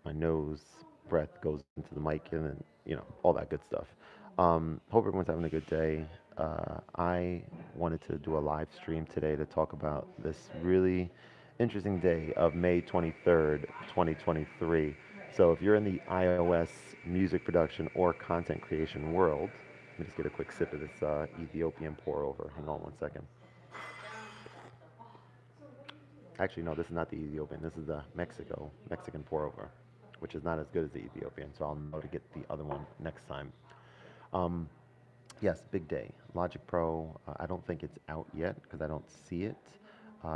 my nose breath goes into the mic, and then all that good stuff. Hope everyone's having a good day. I wanted to do a live stream today to talk about this really interesting day of May 23rd, 2023. So if you're in the iOS music production or content creation world, let me just get a quick sip of this Ethiopian pour over. Hang on one second. Actually, no, this is not the Ethiopian. This is the Mexican pour over, which is not as good as the Ethiopian. So I'll know to get the other one next time. Um, yes, big day. Logic Pro. I don't think it's out yet because I don't see it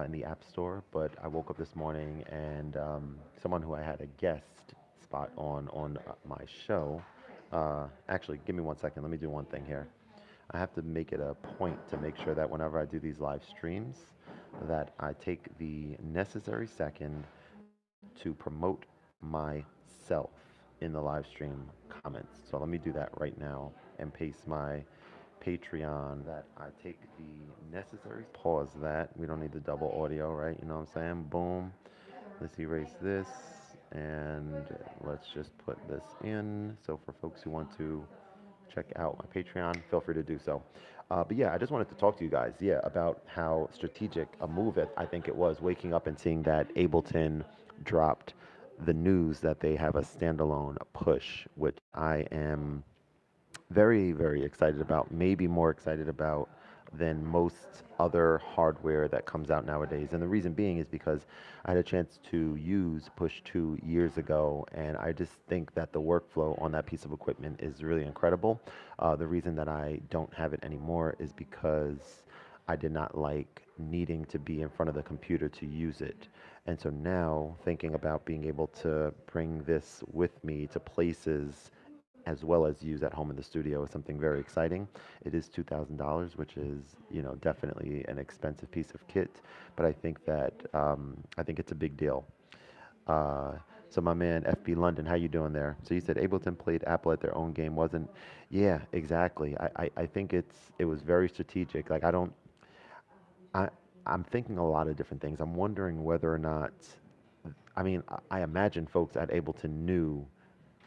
in the App Store. But I woke up this morning and someone who I had a guest spot on my show. Actually, give me one second. Let me do one thing here. I have to make it a point to make sure that whenever I do these live streams, that I take the necessary second to promote myself in the live stream comments. So let me do that right now and paste my Patreon that I take the necessary. Pause that. We don't need the double audio, right? You know what I'm saying? Boom. Let's erase this and let's just put this in. So for folks who want to check out my Patreon, feel free to do so. But yeah, I just wanted to talk to you guys, yeah, about how strategic a move I think it was waking up and seeing that Ableton dropped the news that they have a standalone push, which I am very, very excited about, maybe more excited about than most other hardware that comes out nowadays. And the reason being is because I had a chance to use Push 2 years ago, and I just think that the workflow on that piece of equipment is really incredible. The reason that I don't have it anymore is because I did not like needing to be in front of the computer to use it. And so now, thinking about being able to bring this with me to places as well as use at home in the studio is something very exciting. It is $2,000, which is, definitely an expensive piece of kit, but I think it's a big deal. Uh, so my man FB London, how you doing there? So you said Ableton played Apple at their own game, wasn't? Yeah, exactly. I think it was very strategic. Like I don't I I'm thinking a lot of different things. I'm wondering whether or not I mean I imagine folks at Ableton knew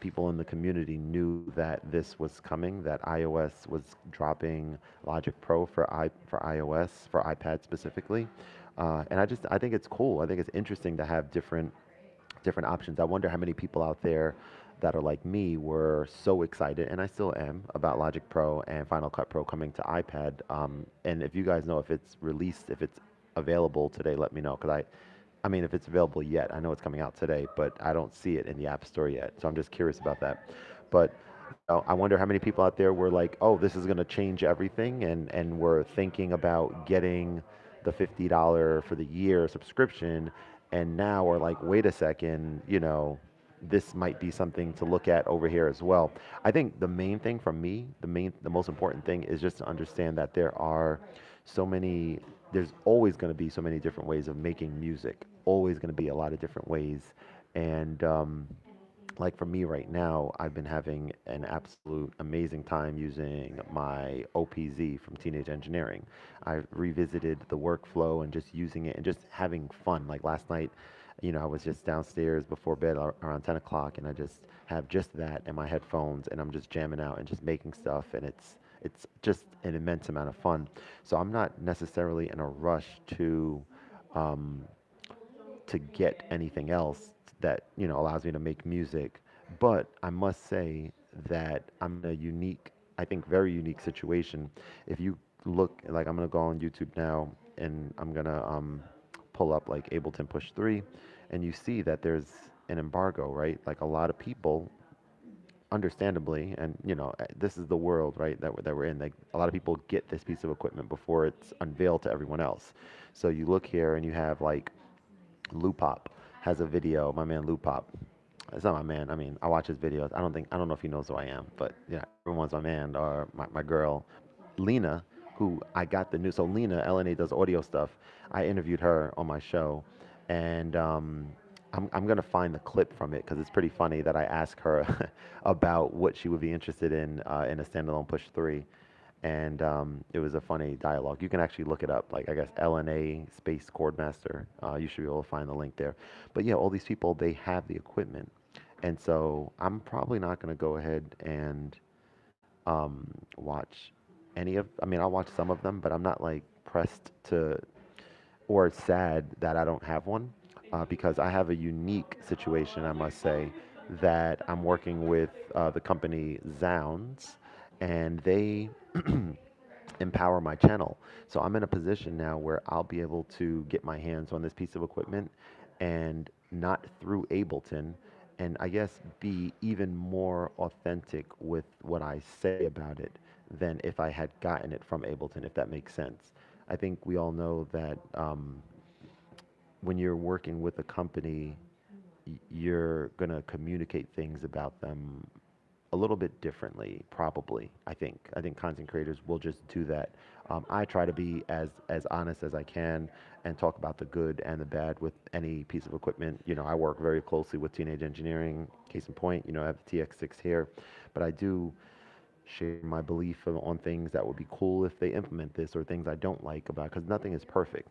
people in the community knew that this was coming, that iOS was dropping Logic Pro for iOS for iPad specifically, and I think it's cool. I think it's interesting to have different options. I wonder how many people out there that are like me were so excited, and I still am, about Logic Pro and Final Cut Pro coming to iPad. And if you guys know if it's released, if it's available today, let me know because I mean, if it's available yet, I know it's coming out today, but I don't see it in the App Store yet. So I'm just curious about that. But I wonder how many people out there were like, "Oh, this is going to change everything," and were thinking about getting the $50 for the year subscription, and now are like, "Wait a second, this might be something to look at over here as well." I think the main thing from me, the most important thing is just to understand that so many there's always going to be so many different ways of making music, always going to be a lot of different ways. And like for me right now, I've been having an absolute amazing time using my OPZ from Teenage Engineering. I've revisited the workflow and just using it and just having fun. Like last night, I was just downstairs before bed around 10 o'clock, and I just have just that and my headphones, and I'm just jamming out and just making stuff, and it's just an immense amount of fun. So I'm not necessarily in a rush um, to get anything else that allows me to make music. But I must say that I'm in a unique, I think, very unique situation. If you look, like, I'm gonna go on YouTube now, and I'm gonna pull up like Ableton Push 3, and you see that there's an embargo, right? Like a lot of people, understandably, and this is the world, right, that we're in. Like a lot of people get this piece of equipment before it's unveiled to everyone else. So you look here and you have like Lupop has a video. My man Lupop. It's not my man. I mean, I watch his videos. I don't know if he knows who I am, but yeah, everyone's my man or my girl, Lena, who I got the news. So Lena, LNA does audio stuff. I interviewed her on my show, and I'm gonna find the clip from it because it's pretty funny that I asked her about what she would be interested in a standalone Push 3, and it was a funny dialogue. You can actually look it up, like I guess LNA space Khordmaster. You should be able to find the link there. But yeah, all these people, they have the equipment, And so I'm probably not going to go ahead and watch any of, I mean, I'll watch some of them, but I'm not like pressed to or sad that I don't have one because I have a unique situation, I must say, that I'm working with the company Zounds, and they empower my channel. So I'm in a position now where I'll be able to get my hands on this piece of equipment and not through Ableton, and I guess be even more authentic with what I say about it than if I had gotten it from Ableton, if that makes sense. I think we all know that when you're working with a company, you're going to communicate things about them a little bit differently, probably. I think content creators will just do that. I try to be as honest as I can and talk about the good and the bad with any piece of equipment. You know, I work very closely with Teenage Engineering. Case in point, you know, I have the TX6 here, but I do share my belief on things that would be cool if they implement this, or things I don't like about, because nothing is perfect.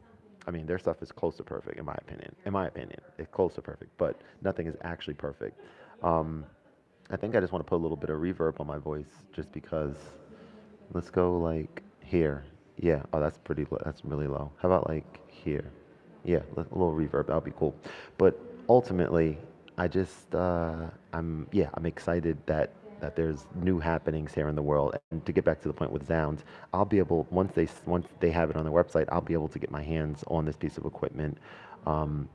I mean, their stuff is close to perfect, in my opinion. In my opinion, it's close to perfect, but nothing is actually perfect. Um, I think I just want to put a little bit of reverb on my voice just because. Let's go like here. Yeah. Oh, that's pretty low. That's really low. How about like here? Yeah, a little reverb. That'll be cool. But ultimately, I'm excited that there's new happenings here in the world. And to get back to the point with Zounds, I'll be able, once they have it on their website, I'll be able to get my hands on this piece of equipment. Um,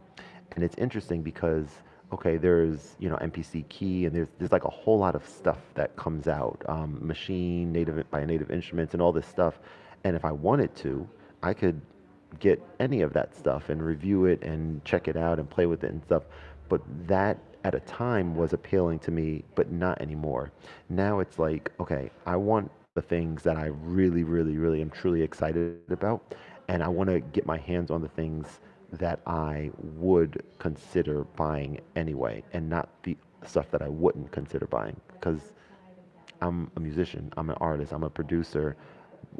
and it's interesting because okay, there's MPC key, and there's like a whole lot of stuff that comes out, machine native by native instruments and all this stuff. And if I wanted to, I could get any of that stuff and review it and check it out and play with it and stuff. But that at a time was appealing to me, but not anymore. Now it's like, okay, I want the things that I really, really, really am truly excited about, and I want to get my hands on the things that I would consider buying anyway, and not the stuff that I wouldn't consider buying. Because I'm a musician, I'm an artist, I'm a producer.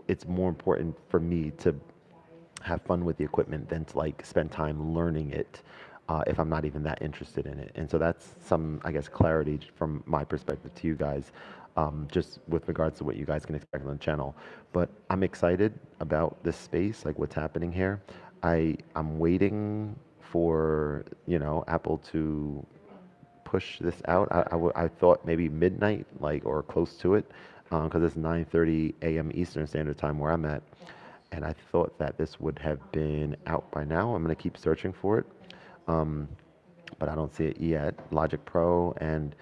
It's more important for me to have fun with the equipment than to like spend time learning it if I'm not even that interested in it. And so that's some, I guess, clarity from my perspective to you guys, just with regards to what you guys can expect on the channel. But I'm excited about this space, like what's happening here. I'm waiting for Apple to push this out. I thought maybe midnight, like, or close to it, because it's 9:30 a.m. Eastern Standard Time where I'm at, and I thought that this would have been out by now. I'm gonna keep searching for it, um, but I don't see it yet. Logic Pro, and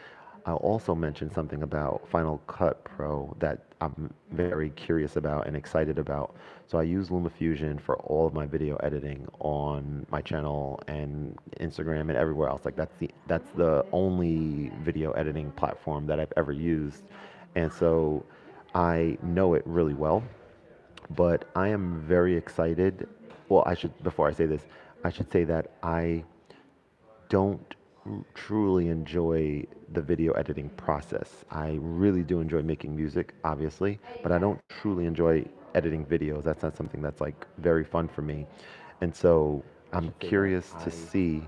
I'll also mention something about Final Cut Pro that I'm very curious about and excited about. So I use LumaFusion for all of my video editing on my channel and Instagram and everywhere else. Like that's the only video editing platform that I've ever used. And so I know it really well, but I am very excited. Well, before I say this, I should say that I don't truly enjoy the video editing process. I really do enjoy making music, obviously, but I don't truly enjoy editing videos. That's not something that's like very fun for me. And so I'm curious to see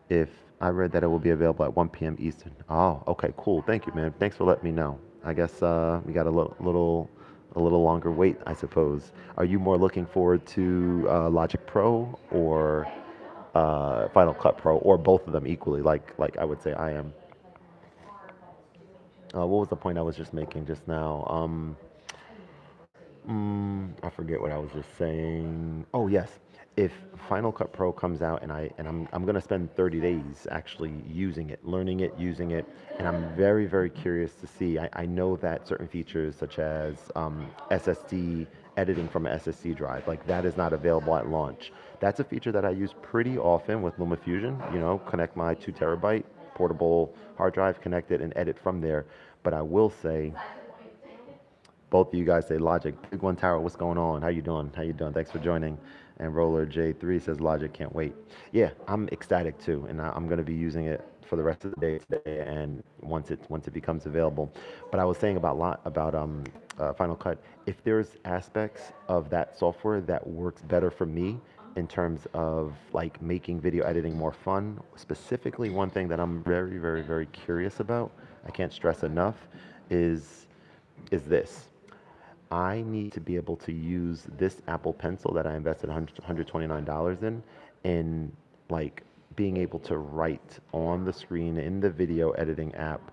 if I read that it will be available at 1 p.m. Eastern. Oh, okay, cool. Thank you, man. Thanks for letting me know. I guess we got a little longer wait, I suppose. Are you more looking forward to Logic Pro or Final Cut Pro, or both of them equally, like I would say I am. What was the point I was just making just now? I forget what I was just saying. Oh yes, if Final Cut Pro comes out and I'm gonna spend 30 days actually using it, learning it, using it, and I'm very very curious to see. I know that certain features such as SSD editing from an SSD drive, like that is not available at launch. That's a feature that I use pretty often with LumaFusion. You know, connect my 2 terabyte portable hard drive, connect it, and edit from there. But I will say both of you guys say Logic. Big One Tower, what's going on? How you doing? How you doing? Thanks for joining. And Roller J3 says Logic, can't wait. Yeah, I'm ecstatic too, and I'm going to be using it for the rest of the day today, and once it becomes available. But I was saying about Final Cut. If there's aspects of that software that works better for me, in terms of like making video editing more fun. Specifically, one thing that I'm very, very, very curious about, I can't stress enough, is is this. I need to be able to use this Apple Pencil that I invested $129 in like being able to write on the screen in the video editing app,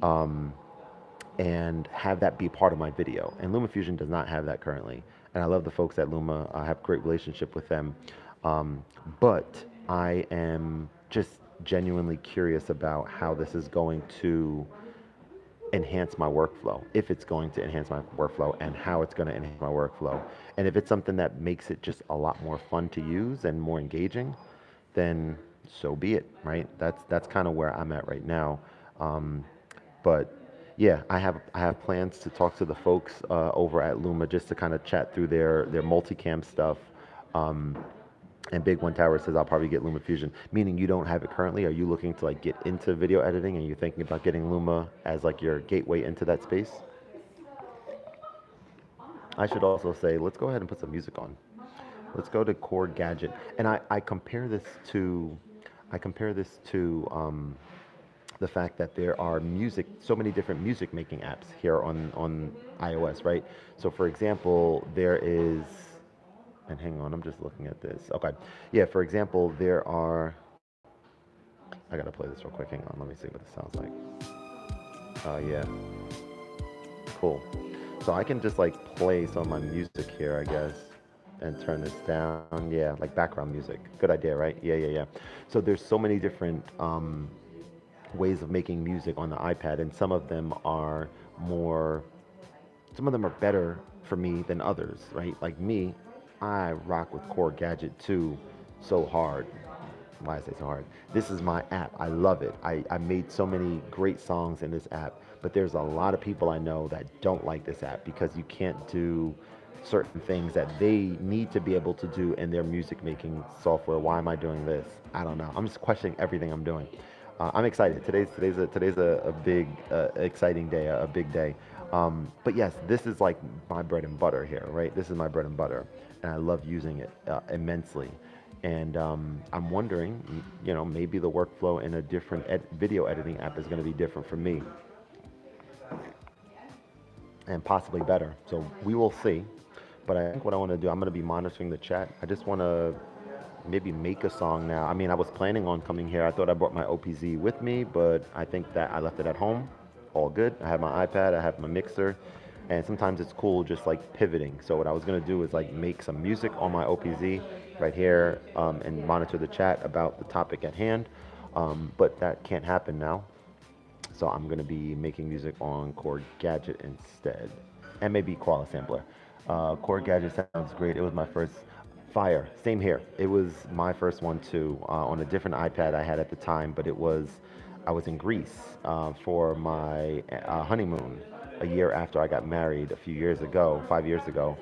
um, and have that be part of my video. And LumaFusion does not have that currently. And I love the folks at Luma. I have a great relationship with them. Um, but I am just genuinely curious about how this is going to enhance my workflow, if it's going to enhance my workflow, and how it's going to enhance my workflow. And if it's something that makes it just a lot more fun to use and more engaging, then so be it, right? That's kind of where I'm at right now. Um, but yeah, I have plans to talk to the folks over at Luma just to kind of chat through their multicam stuff. Um, and Big One Tower says I'll probably get Luma Fusion, meaning you don't have it currently. Are you looking to like get into video editing and you're thinking about getting Luma as like your gateway into that space? I should also say, let's go ahead and put some music on. Let's go to Korg Gadget, and I compare this to, the fact that there are so many different music making apps here on iOS, right? So for example, there is, and hang on, I'm just looking at this. Okay, yeah. For example, there are. I gotta play this real quick. Hang on, let me see what this sounds like. Yeah, cool. So I can just like play some of my music here, I guess, and turn this down. Yeah, like background music. Good idea, right? Yeah, yeah, yeah. So there's so many different ways of making music on the iPad, and more, some of them are better for me than others, right? Like me, I rock with Core Gadget 2 so hard. Why I say so hard? This is my app. I love it. I made so many great songs in this app, but there's a lot of people I know that don't like this app because you can't do certain things that they need to be able to do in their music making software. Why am I doing this? I don't know. I'm just questioning everything I'm doing. I'm excited. Today's a big exciting day, a big day. But yes, this is like my bread and butter here, right? This is my bread and butter, and I love using it immensely. And I'm wondering, maybe the workflow in a different video editing app is going to be different for me, and possibly better. So we will see. But I think what I want to do, I'm going to be monitoring the chat. I just want to maybe make a song now. I mean, I was planning on coming here. I thought I brought my OPZ with me, but I think that I left it at home. All good. I have my iPad, I have my mixer, and sometimes it's cool just like pivoting. So what I was going to do is like make some music on my OPZ right here, and monitor the chat about the topic at hand. But that can't happen now. So I'm going to be making music on Korg Gadget instead, and maybe Koala Sampler. Korg Gadget sounds great. It was my first fire. Same here. It was my first one too, on a different iPad I had at the time, but I was in Greece for my honeymoon a year after I got married a few years ago, 5 years ago,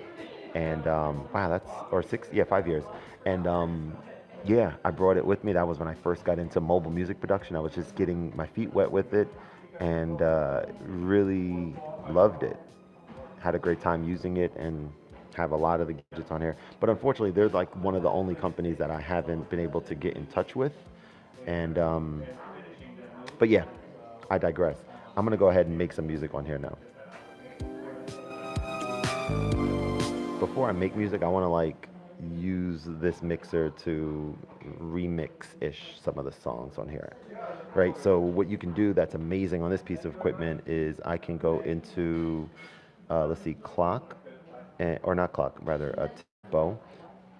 and wow, that's or six, yeah, 5 years, and yeah, I brought it with me. That was when I first got into mobile music production. I was just getting my feet wet with it, and really loved it. Had a great time using it, and have a lot of the gadgets on here. But unfortunately, they're like one of the only companies that I haven't been able to get in touch with. And but yeah, I digress. I'm gonna go ahead and make some music on here now. Before I make music, I want to like use this mixer to remix-ish some of the songs on here, right? So what you can do that's amazing on this piece of equipment is I can go into, let's see, clock, or not clock, rather a tempo.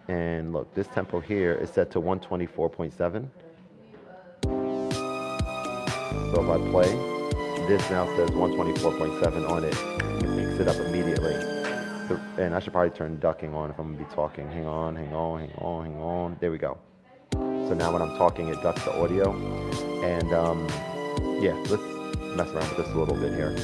And look, this tempo here is set to 124.7. So if I play, this now says 124.7 on it. It picks it up immediately. And I should probably turn ducking on if I'm gonna be talking. Hang on, hang on, hang on, hang on. There we go. So now when I'm talking, it ducks the audio. And yeah, let's mess around with this a little bit here.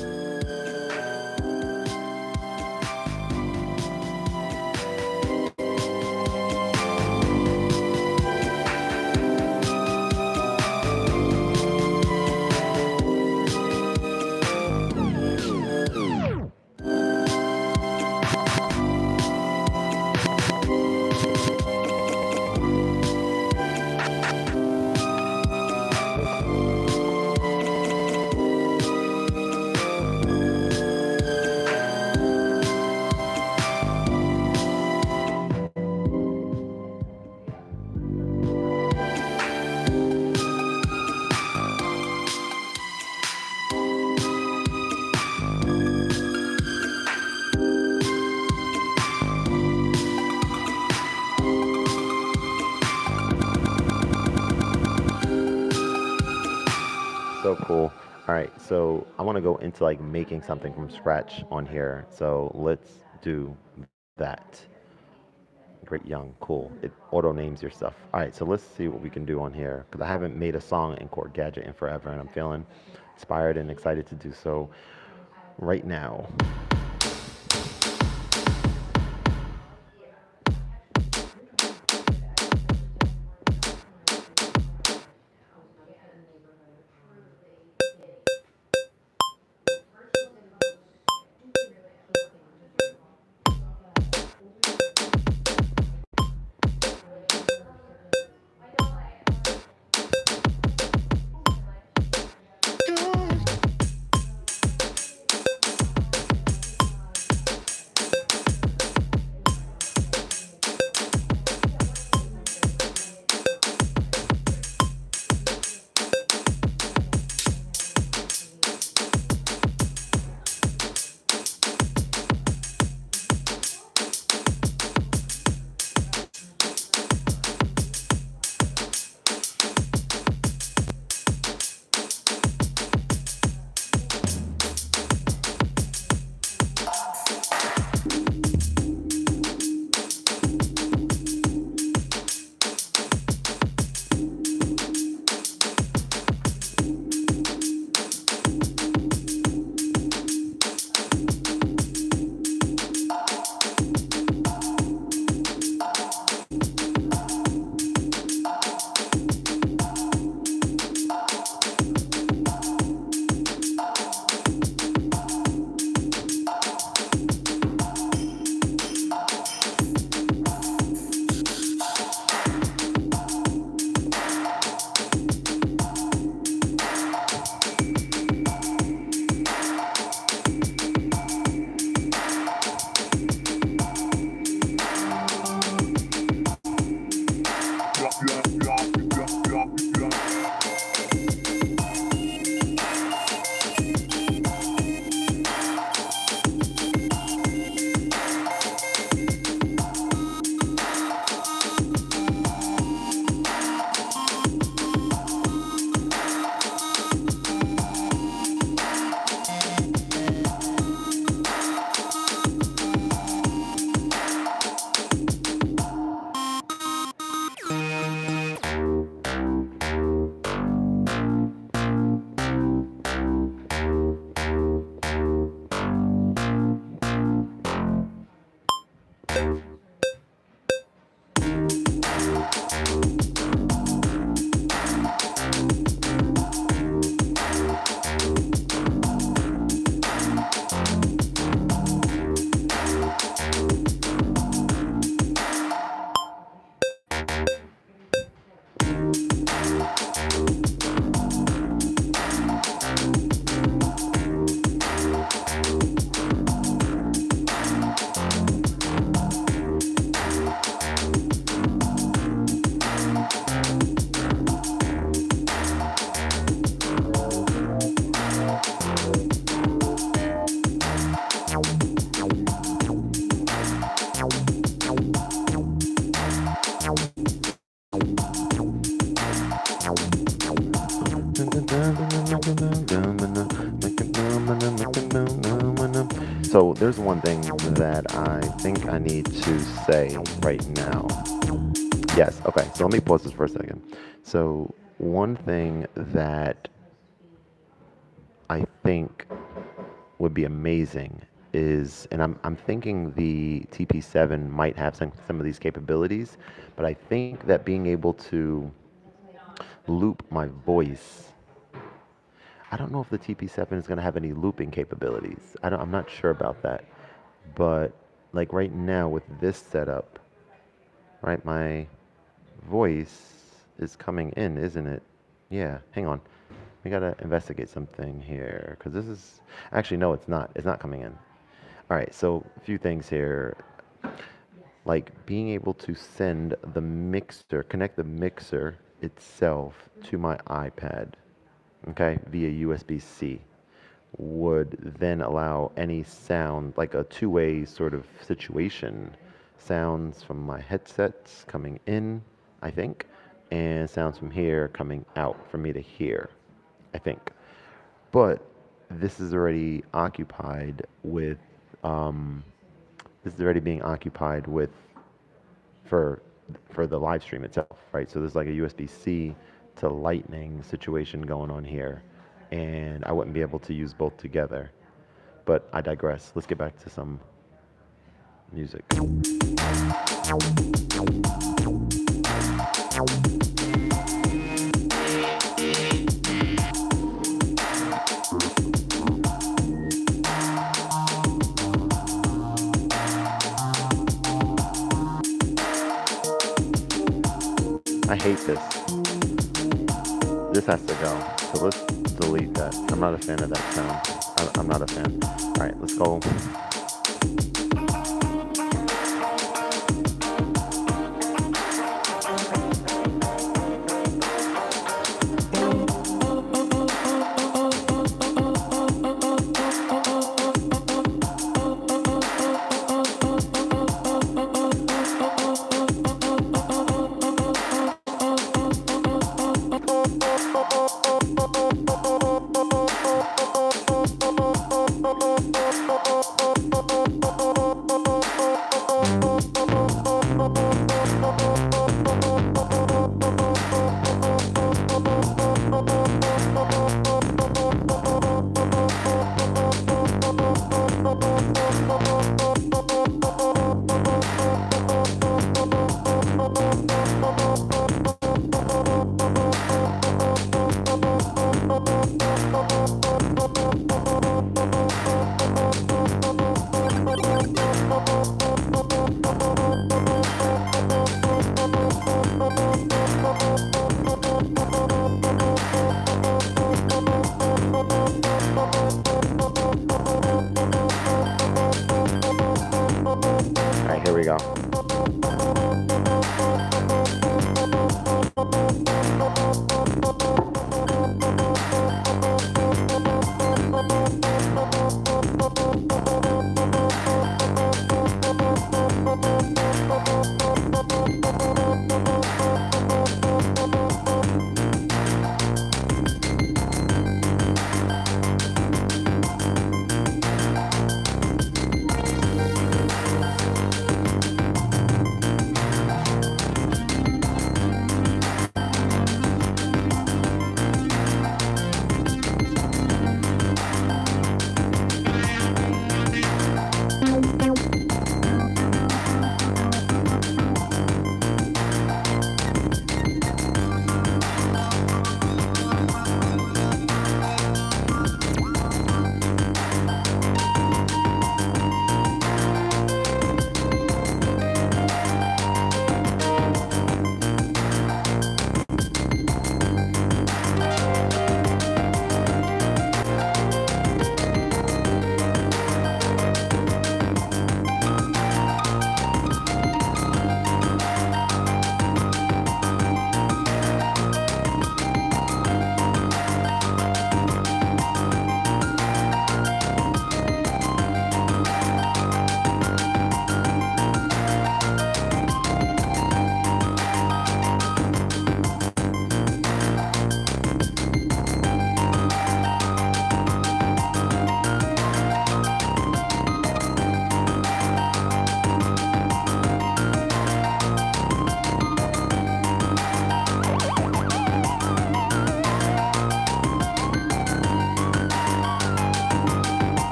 All right, so I want to go into like making something from scratch on here. So let's do that. Great Young, cool. It auto names your stuff. All right, so let's see what we can do on here because I haven't made a song in Korg Gadget in forever, and I'm feeling inspired and excited to do so right now. So there's one thing that I think I need to say right now. Yes, okay, so let me pause this for a second. So one thing that I think would be amazing is, and I'm thinking the TP7 might have some of these capabilities, but I think that being able to loop my voice, I don't know if the TP7 is going to have any looping capabilities. I'm not sure about that. But like right now with this setup, right, my voice is coming in, isn't it? Yeah, hang on. We got to investigate something here because this is actually, no, it's not. It's not coming in. All right, so a few things here. Like being able to send the mixer, connect the mixer itself to my iPad, okay, via USB-C, would then allow any sound, like a two-way sort of situation, sounds from my headsets coming in, I think, and sounds from here coming out for me to hear, I think. But this is already occupied with, um, this is already being occupied with for for the live stream itself, right? So there's like a USB-C to Lightning situation going on here, and I wouldn't be able to use both together. But I digress. Let's get back to some music. I hate this. This has to go. So let's delete that. I'm not a fan of that sound. I'm not a fan. All right, let's go. Here we go.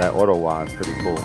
That auto wah is pretty cool.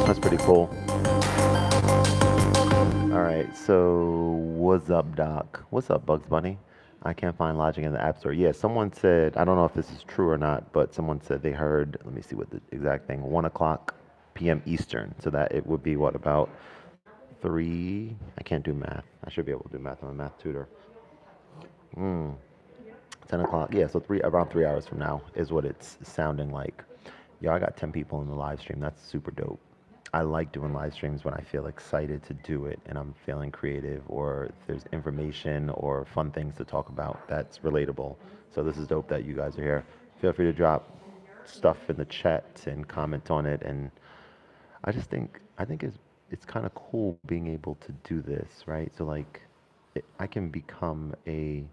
That's pretty cool. All right, so what's up, Doc? What's up, Bugs Bunny? I can't find Logic in the App Store. Yeah, someone said, I don't know if this is true or not, but someone said they heard, let me see what the exact thing, 1 o'clock p.m. Eastern. So that it would be what, about 3? I can't do math. I should be able to do math. I'm a math tutor. 10 o'clock. Yeah, so around 3 hours from now is what it's sounding like. Yo, I got 10 people in the live stream. That's super dope. I like doing live streams when I feel excited to do it and I'm feeling creative or if there's information or fun things to talk about that's relatable. So this is dope that you guys are here. Feel free to drop stuff in the chat and comment on it. And I think it's kind of cool being able to do this, right? So like I can become a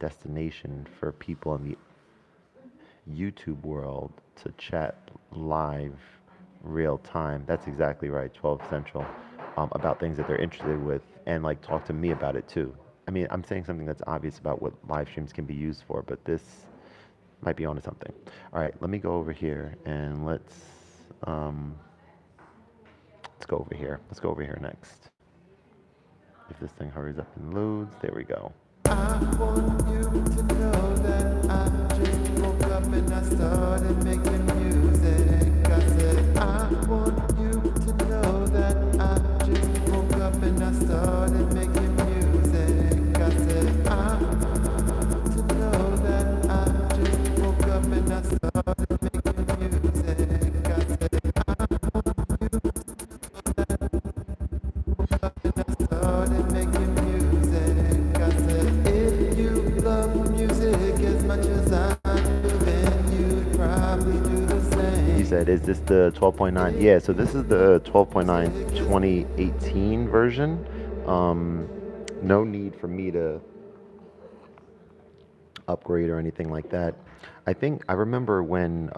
destination for people in the YouTube world to chat live real time. That's exactly right, 12 Central, about things that they're interested with and like talk to me about it too. I mean, I'm saying something that's obvious about what live streams can be used for, but this might be onto something. All right, let me go over here and um, let's go over here. Let's go over here next. If this thing hurries up and loads, there we go. I want you to know that I just woke up and I started making music. I said, I want you to know that I just woke up and I started making music. I said, I want you to know that I just woke up and I started making music. I said, I want you to know that I woke up and I started making music. I said, if you love music as much as I do, then you'd probably do the same. He said, is this the 12.9? Yeah, so this is the 12.9 2018 version. No need for me to upgrade or anything like that. I remember when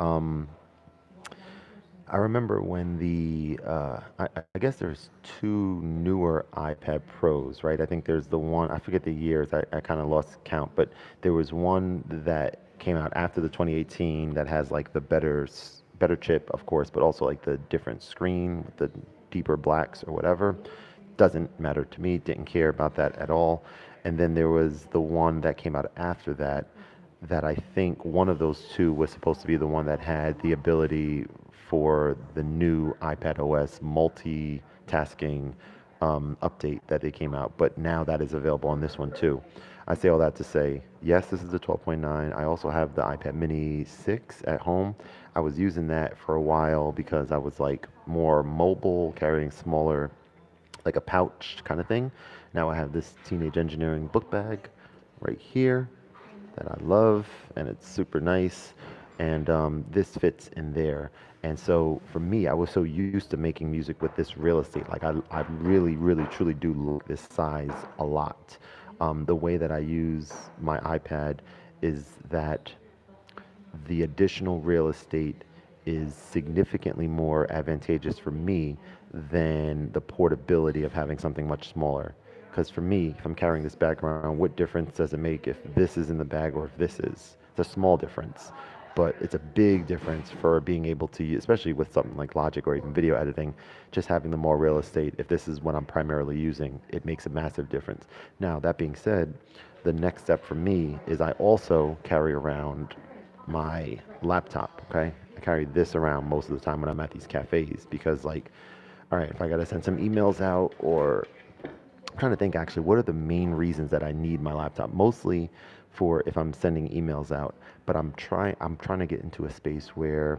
I guess there's two newer iPad Pros, right? I think there's the one, I forget the years, I kind of lost count, but there was one that came out after the 2018 that has like the better chip, of course, but also like the different screen with the deeper blacks or whatever. Doesn't matter to me, didn't care about that at all. And then there was the one that came out after that, that I think one of those two was supposed to be the one that had the ability for the new iPad OS multitasking update that they came out. But now that is available on this one too. I say all that to say, yes, this is the 12.9. I also have the iPad Mini 6 at home. I was using that for a while because I was like more mobile, carrying smaller, like a pouch kind of thing. Now I have this teenage engineering book bag right here that I love, and it's super nice. And this fits in there. And so for me, I was so used to making music with this real estate. Like I really, really, truly do like this size a lot. The way that I use my iPad is that the additional real estate is significantly more advantageous for me than the portability of having something much smaller. Because for me, if I'm carrying this bag around, what difference does it make if this is in the bag or if this is? It's a small difference, but it's a big difference for being able to, especially with something like Logic or even video editing, just having the more real estate. If this is what I'm primarily using, it makes a massive difference. Now, that being said, the next step for me is I also carry around my laptop. Okay, I carry this around most of the time when I'm at these cafes because, like, all right, if I gotta send some emails out, or I'm trying to think actually, what are the main reasons that I need my laptop? Mostly for if I'm sending emails out, but I'm trying to get into a space where,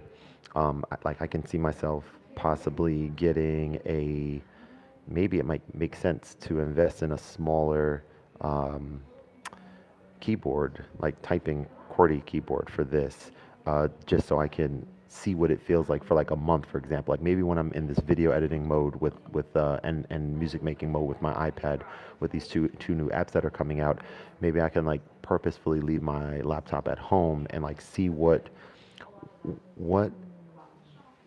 like, I can see myself possibly getting a, maybe it might make sense to invest in a smaller um, keyboard, like typing QWERTY keyboard for this, just so I can see what it feels like for like a month, for example. Like maybe when I'm in this video editing mode and music making mode with my iPad, with these two new apps that are coming out, maybe I can like purposefully leave my laptop at home and like see what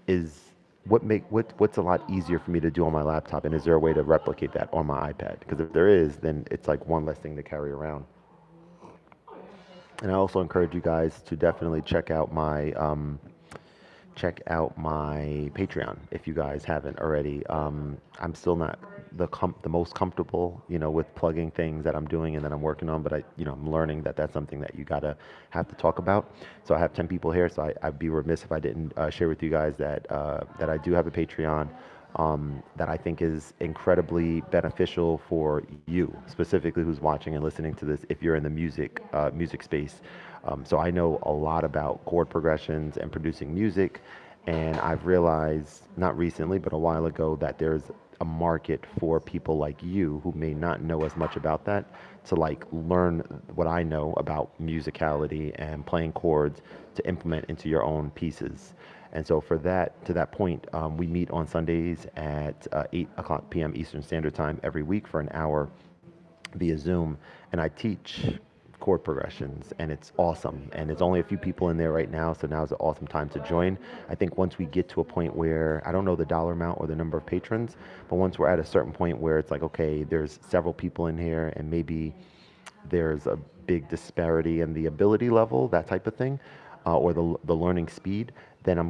is what's a lot easier for me to do on my laptop, and is there a way to replicate that on my iPad? Because if there is, then it's like one less thing to carry around. And I also encourage you guys to definitely check out my Patreon if you guys haven't already. I'm still not the most comfortable, with plugging things that I'm doing and that I'm working on, but I'm learning that that's something that you gotta have to talk about. So I have 10 people here, so I'd be remiss if I didn't share with you guys that I do have a Patreon. That I think is incredibly beneficial for you, specifically who's watching and listening to this. If you're in the music space, so I know a lot about chord progressions and producing music, and I've realized, not recently, but a while ago, that there's a market for people like you who may not know as much about that, to like learn what I know about musicality and playing chords to implement into your own pieces. And so for that, to that point, we meet on Sundays at 8 o'clock p.m. Eastern Standard Time every week for an hour via Zoom, and I teach chord progressions, and it's awesome. And there's only a few people in there right now, so now is an awesome time to join. I think once we get to a point where, I don't know the dollar amount or the number of patrons, but once we're at a certain point where it's like, okay, there's several people in here, and maybe there's a big disparity in the ability level, that type of thing, or the learning speed, then I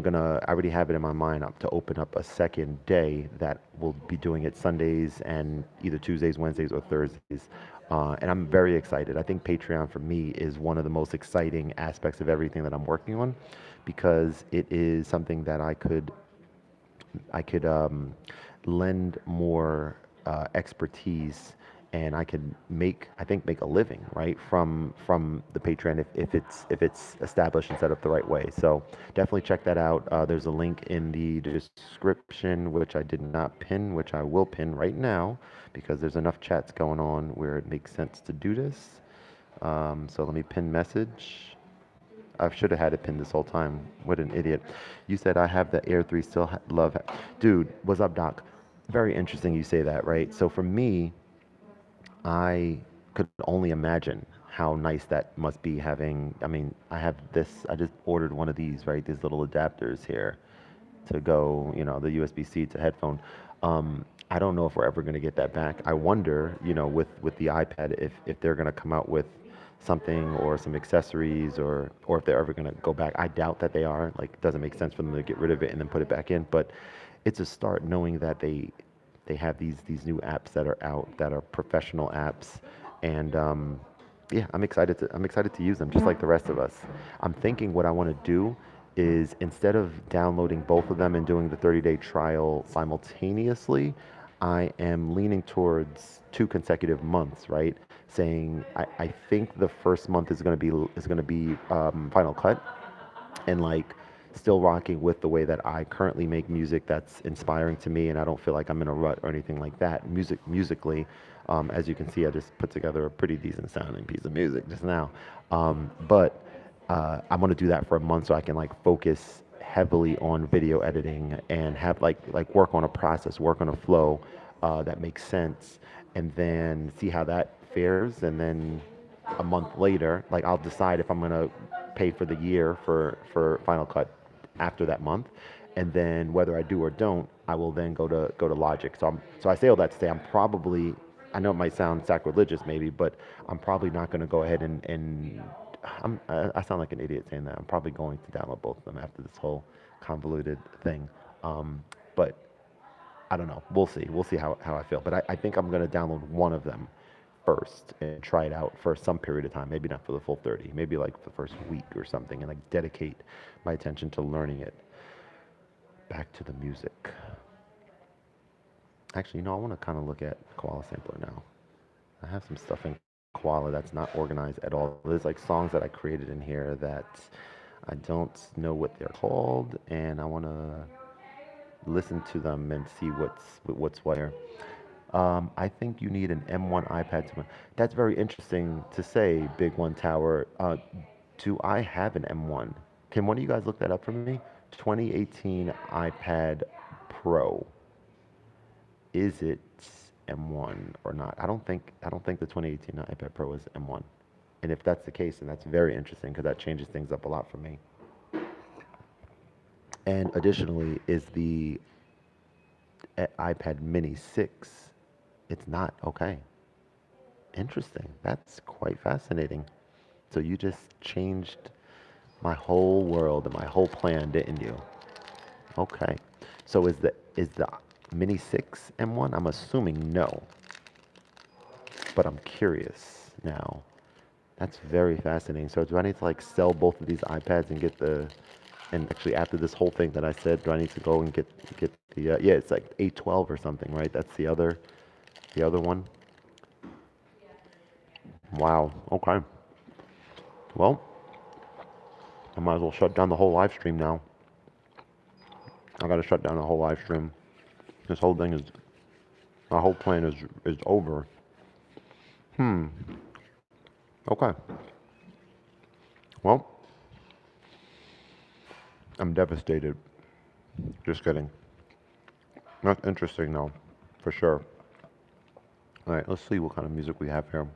already have it in my mind up to open up a second day that will be doing it Sundays and either Tuesdays, Wednesdays, or Thursdays. And I'm very excited. I think Patreon for me is one of the most exciting aspects of everything that I'm working on, because it is something that I could lend more expertise, and I could make a living, right, from the Patreon, if it's established and set up the right way. So definitely check that out. There's a link in the description, which I did not pin, which I will pin right now, because there's enough chats going on where it makes sense to do this. So let me pin message. I should have had it pinned this whole time. What an idiot. You said I have the Air 3 still love. Dude, what's up, Doc? Very interesting you say that, right? So for me, I could only imagine how nice that must be having. I mean, I have this, I just ordered one of these, right? These little adapters here to go, the USB-C to headphone. I don't know if we're ever going to get that back. I wonder, with the iPad, if they're going to come out with something or some accessories, or if they're ever going to go back. I doubt that they are. Like, it doesn't make sense for them to get rid of it and then put it back in. But it's a start knowing that they have these new apps that are out that are professional apps, and yeah, I'm excited to use them just like the rest of us. I'm thinking what I want to do is, instead of downloading both of them and doing the 30-day trial simultaneously, I am leaning towards 2 consecutive months, right? Saying I think the first month is going to be Final Cut, and like still rocking with the way that I currently make music that's inspiring to me, and I don't feel like I'm in a rut or anything like that. Musically, as you can see, I just put together a pretty decent sounding piece of music just now. But I'm gonna do that for a month so I can like focus heavily on video editing and have like work on a process, work on a flow that makes sense, and then see how that fares, and then a month later, like I'll decide if I'm gonna pay for the year for Final Cut after that month, and then whether I do or don't, I will then go to Logic. So I say all that to say I'm probably, I know it might sound sacrilegious maybe, but I'm probably not going to go ahead and I sound like an idiot saying that. I'm probably going to download both of them after this whole convoluted thing. But I don't know. We'll see. We'll see how I feel. But I think I'm going to download one of them first and try it out for some period of time, maybe not for the full 30, maybe like the first week or something, and like dedicate my attention to learning it. Back to the music. Actually, I want to kind of look at Koala Sampler now. I have some stuff in Koala that's not organized at all. There's like songs that I created in here that I don't know what they're called, and I want to listen to them and see what's what here. I think you need an M1 iPad to. That's very interesting to say, Big One Tower. Do I have an M1? Can one of you guys look that up for me? 2018 iPad Pro. Is it M1 or not? I don't think the 2018 iPad Pro is M1. And if that's the case, then that's very interesting because that changes things up a lot for me. And additionally, is the iPad Mini 6? It's not. Okay. Interesting. That's quite fascinating. So you just changed my whole world and my whole plan, didn't you? Okay. So is the Mini 6 M1? I'm assuming no, but I'm curious now. That's very fascinating. So do I need to like sell both of these iPads and get the and actually after this whole thing that I said, do I need to go and get the yeah, it's like 812 or something, right? That's the other one. Wow. Okay. Well, I might as well shut down the whole live stream now. I gotta shut down the whole live stream. This whole thing is my whole plan is over. Hmm. Okay. Well, I'm devastated. Just kidding. That's interesting though, for sure. All right, let's see what kind of music we have here.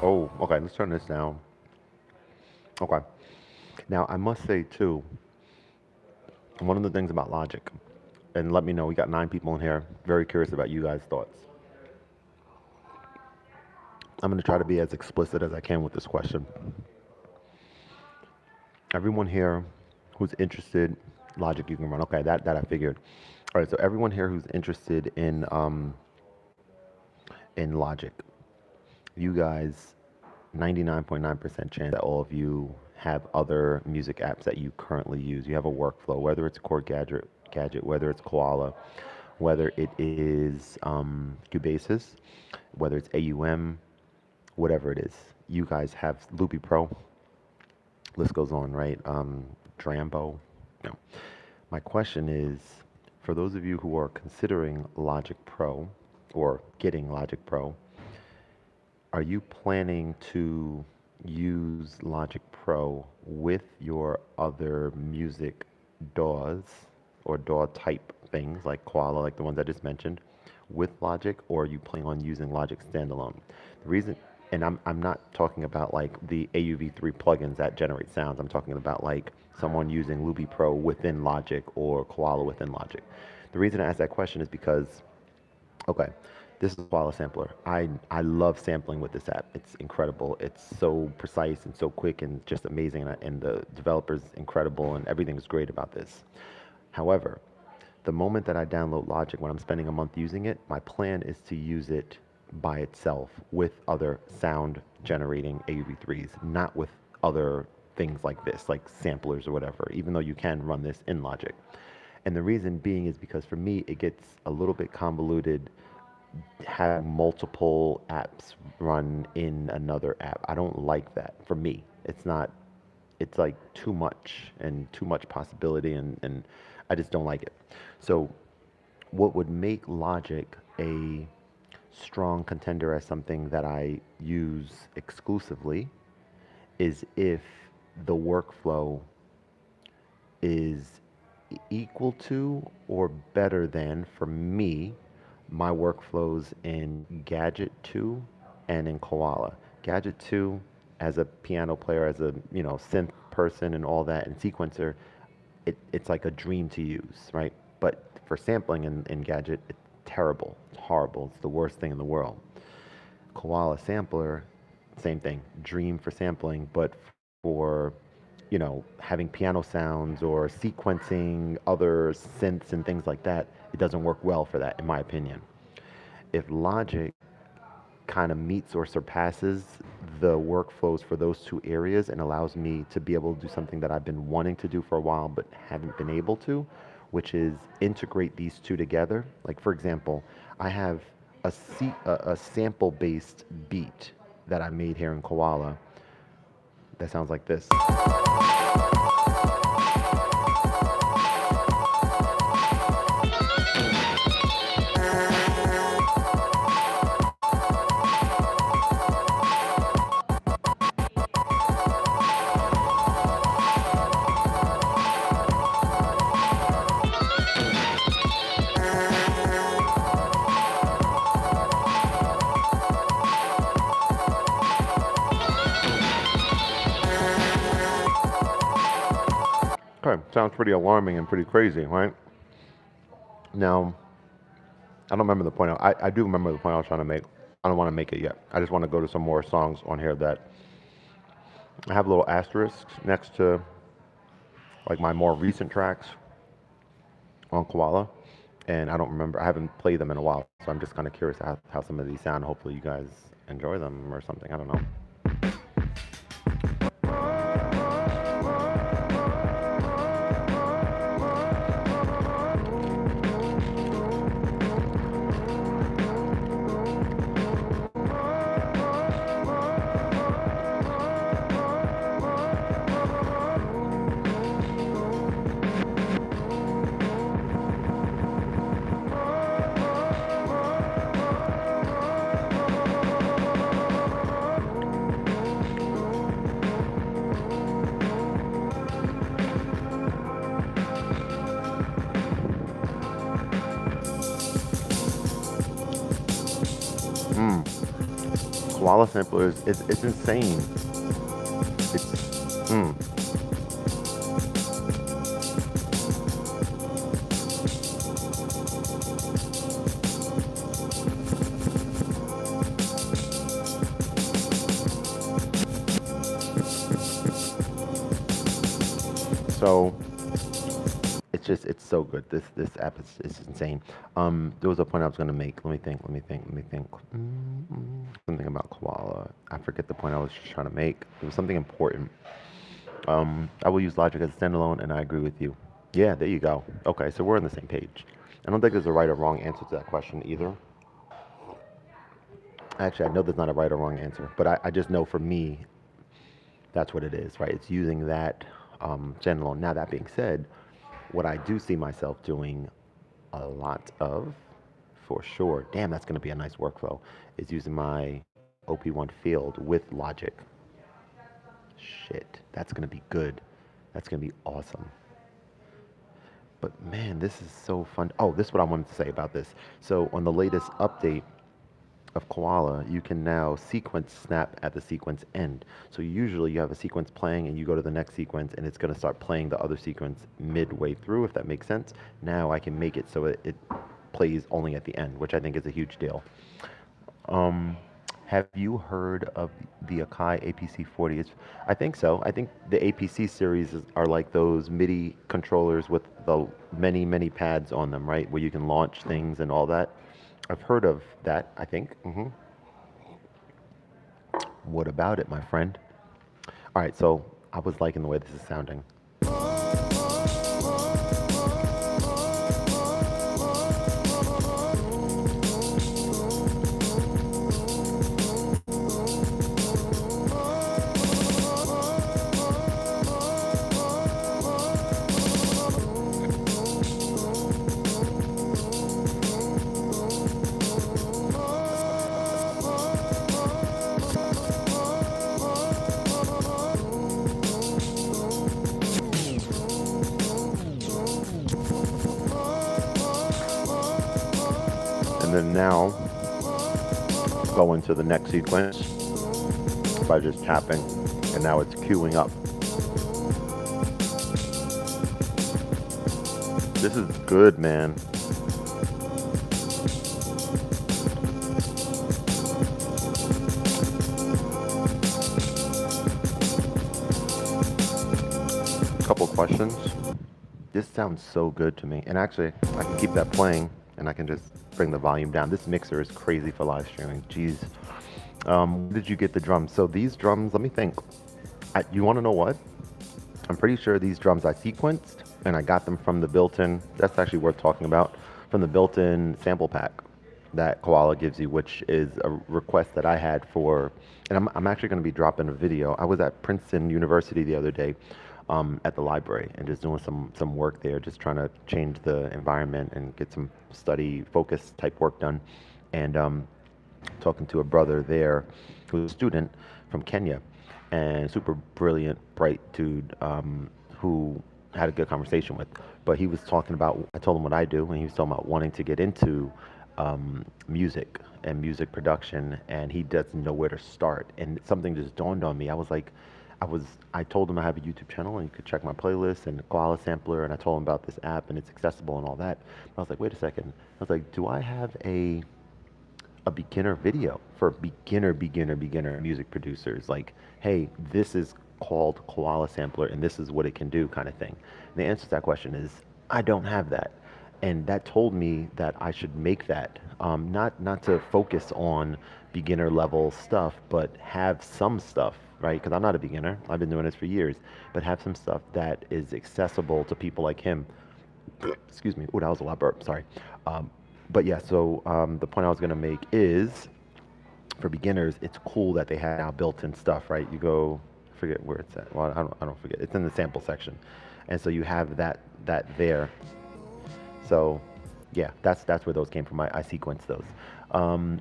Oh, okay, let's turn this down. Okay. Now, I must say too, one of the things about Logic, and let me know, we got 9 people in here, very curious about you guys' thoughts. I'm going to try to be as explicit as I can with this question. Everyone here who's interested, Logic you can run. Okay, that I figured. All right, so everyone here who's interested in Logic, you guys, 99.9% chance that all of you have other music apps that you currently use. You have a workflow, whether it's Korg Gadget, whether it's Koala, whether it is Cubasis, whether it's AUM, whatever it is. You guys have Loopy Pro. List goes on, right? Drambo. No. My question is, for those of you who are considering Logic Pro or getting Logic Pro, are you planning to use Logic Pro with your other music DAWs or DAW type things like Koala, like the ones I just mentioned, with Logic, or are you planning on using Logic standalone? The reason, and I'm not talking about like the AUV3 plugins that generate sounds. I'm talking about like someone using Loopy Pro within Logic or Koala within Logic. The reason I ask that question is because, okay, this is a Koala sampler. I love sampling with this app. It's incredible. It's so precise and so quick and just amazing. And the developer's incredible and everything's great about this. However, the moment that I download Logic, when I'm spending a month using it, my plan is to use it by itself with other sound generating AUV3s, not with other things like this, like samplers or whatever, even though you can run this in Logic. And the reason being is because for me, it gets a little bit convoluted having multiple apps run in another app. I don't like that. For me, it's not, it's like too much and too much possibility, and I just don't like it. So what would make Logic a strong contender as something that I use exclusively is if the workflow is equal to or better than, for me, my workflows in Gadget 2 and in Koala. Gadget 2, as a piano player, as a synth person and all that, and sequencer, it's like a dream to use, right? But for sampling in Gadget, it's terrible. It's horrible. It's the worst thing in the world. Koala sampler, same thing. Dream for sampling, but for having piano sounds or sequencing other synths and things like that, it doesn't work well for that, in my opinion. If Logic kind of meets or surpasses the workflows for those two areas and allows me to be able to do something that I've been wanting to do for a while but haven't been able to, which is integrate these two together. Like, for example, I have a sample based beat that I made here in Koala that sounds like this. Okay, sounds pretty alarming and pretty crazy, right? Now, I don't remember the point. I do remember the point I was trying to make. I don't want to make it yet. I just want to go to some more songs on here that I have little asterisks next to, like, my more recent tracks on Koala. And I don't remember. I haven't played them in a while, so I'm just kind of curious how some of these sound. Hopefully, you guys enjoy them or something. I don't know. Koala samplers, it's insane. It's, mm. So it's so good. This app is insane. There was a point I was gonna make. Let me think. Something about Koala. I forget the point I was just trying to make. It was something important. I will use Logic as a standalone, and I agree with you. Yeah, there you go. Okay, so we're on the same page. I don't think there's a right or wrong answer to that question either. Actually, I know there's not a right or wrong answer, but I just know for me, that's what it is, right? It's using that standalone. Now, that being said, what I do see myself doing a lot of, for sure, damn, that's going to be a nice workflow, is using my OP1 field with Logic. Shit, that's going to be good. That's going to be awesome. But man, this is so fun. Oh, this is what I wanted to say about this. So on the latest update of Koala, you can now sequence snap at the sequence end. So usually you have a sequence playing and you go to the next sequence and it's going to start playing the other sequence midway through, if that makes sense. Now I can make it so it plays only at the end, which I think is a huge deal. Have you heard of the Akai APC40? I think so. I think the APC series are like those MIDI controllers with the many pads on them, right? Where you can launch things and all that. I've heard of that, I think. What about it, my friend? All right, so I was liking the way this is sounding. And then now, go into the next sequence by just tapping, and now it's queuing up. This is good, man. sessions. This sounds so good to me. And actually, I can keep that playing and I can just bring the volume down. This mixer is crazy for live streaming. Jeez. Where did you get the drums? So these drums, let me think. You want to know what? I'm pretty sure these drums I sequenced and I got them from the built-in. That's actually worth talking about. From the built-in sample pack that Koala gives you, which is a request that I had for, and I'm actually going to be dropping a video. I was at Princeton University the other day at the library and just doing some work there, just trying to change the environment and get some study focus type work done. And talking to a brother there who's a student from Kenya and super brilliant, bright dude who had a good conversation with. But he was talking about, I told him what I do, and he was talking about wanting to get into music and music production, and he doesn't know where to start. And something just dawned on me. I told him I have a YouTube channel and you could check my playlist and the Koala sampler, and I told him about this app and it's accessible and all that. I was like, wait a second. I was like, do I have a beginner video for beginner music producers? Like, hey, this is called Koala Sampler and this is what it can do, kind of thing. And the answer to that question is I don't have that. And that told me that I should make that, not to focus on beginner level stuff, but have some stuff, right? Because I'm not a beginner. I've been doing this for years, but have some stuff that is accessible to people like him. Excuse me. Oh, that was a lot burp. Sorry. But yeah, so the point I was going to make is for beginners, it's cool that they have now built-in stuff, right? You go, I forget where it's at. Well, I don't forget. It's in the sample section. And so you have that there. So yeah, that's where those came from. I sequenced those.